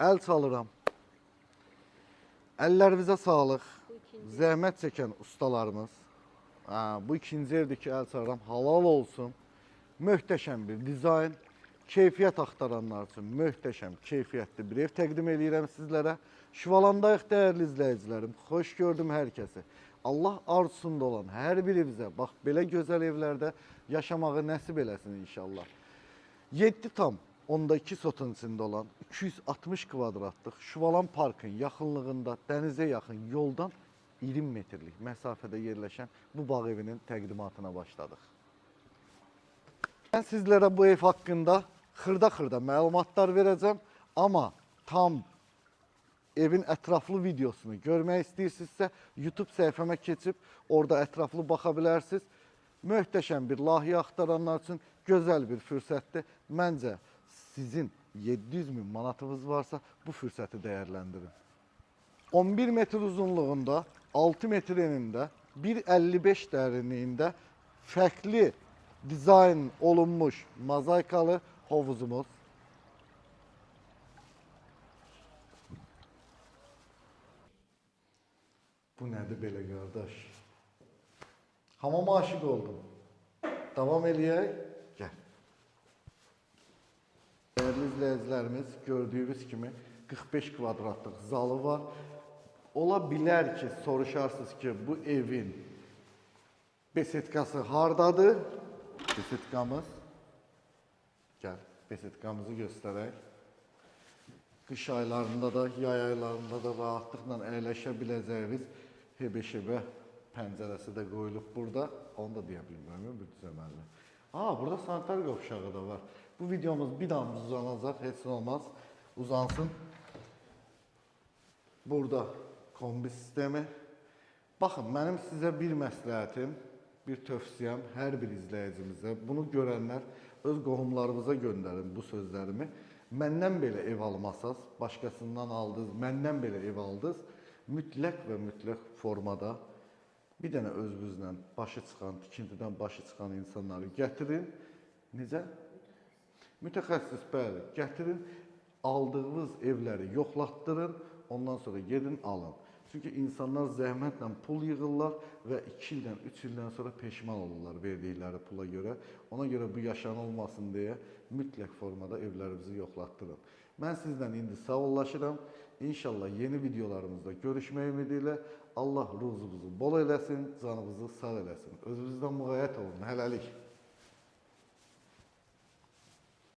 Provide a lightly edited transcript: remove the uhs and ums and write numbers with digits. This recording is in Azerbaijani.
əl çalıram. Əllərinizə sağlıq. Zəhmət çəkən ustalarımız. Bu ikinci evdir ki, əl çalıram. Halal olsun. Möhtəşəm bir dizayn. Keyfiyyət axtaranlar üçün möhtəşəm, keyfiyyətli bir ev təqdim edirəm sizlərə. Şüvalandayıq dəyərli izləyicilərim. Xoş gördüm hər kəsi. Allah arzusunda olan hər birimizə, bax belə gözəl evlərdə yaşamağı nəsib eləsin inşallah. 7,2 sotun içində olan 260 kvadratlıq Şüvalan Parkın yaxınlığında dənizə yaxın yoldan 20 metrlik məsafədə yerləşən bu bağ evinin təqdimatına başladıq. Mən sizlərə bu ev haqqında xırda məlumatlar verəcəm, amma tam evin ətraflı videosunu görmək istəyirsinizsə, YouTube səhifəmə keçib orada ətraflı baxa bilərsiniz. Möhtəşəm bir layihə axtaranlar üçün gözəl bir fürsətdir. Məncə sizin 700.000 manatınız varsa bu fürsəti dəyərləndirin. 11 metr uzunluğunda, 6 metr enində, 1,55 dərinliyində fərqli dizayn olunmuş mozaikalı hovuzumuz. Bu nədir belə qardaş? Hamama aşıq oldum. Davam eləyək. Gəl. Dəyərli izləyicilərimiz, gördüyünüz kimi 45 kvadratlıq zalı var. Ola bilər ki, soruşarsınız ki, bu evin besetkası hardadır? Besetkamız. Gəl, besetkamızı göstərək. Qış aylarında da, yay aylarında da rahatlıqla əyləşə biləcəyiniz hebeşebə pəncərəsi də qoyulub burada. Onu da deyə bilmirəm, bir düzəməlli. Burada sanitar qovşağı da var. Bu videomuz bir daha uzanacaq, heç olmaz. Uzansın. Burada kombi sistemi. Baxın, mənim sizə bir məsləhətim, bir tövsiyəm hər bir izləyicimizə. Bunu görənlər öz qohumlarınıza göndərin bu sözlərimi. Məndən belə ev almasaz, başqasından aldınız, məndən belə ev aldınız, mütləq və mütləq formada bir dənə özünüzlə başı çıxan, tikintidən başı çıxan insanları gətirin. Necə? Mütəxəssis, bəli, gətirin, aldığınız evləri yoxlatdırın, ondan sonra gedin, alın. Çünki insanlar zəhmətlə pul yığırlar və 2 ildən, 3 ildən sonra peşman olurlar verdikləri pula görə. Ona görə bu yaşanılmasın deyə mütləq formada evlərimizi yoxlatdırın. Mən sizdən indi sağollaşıram. İnşallah yeni videolarımızda görüşmək ümidi ilə Allah ruzunuzu bol eləsin, canınızı sağ eləsin. Özünüzdən müğayət olun. Hələlik.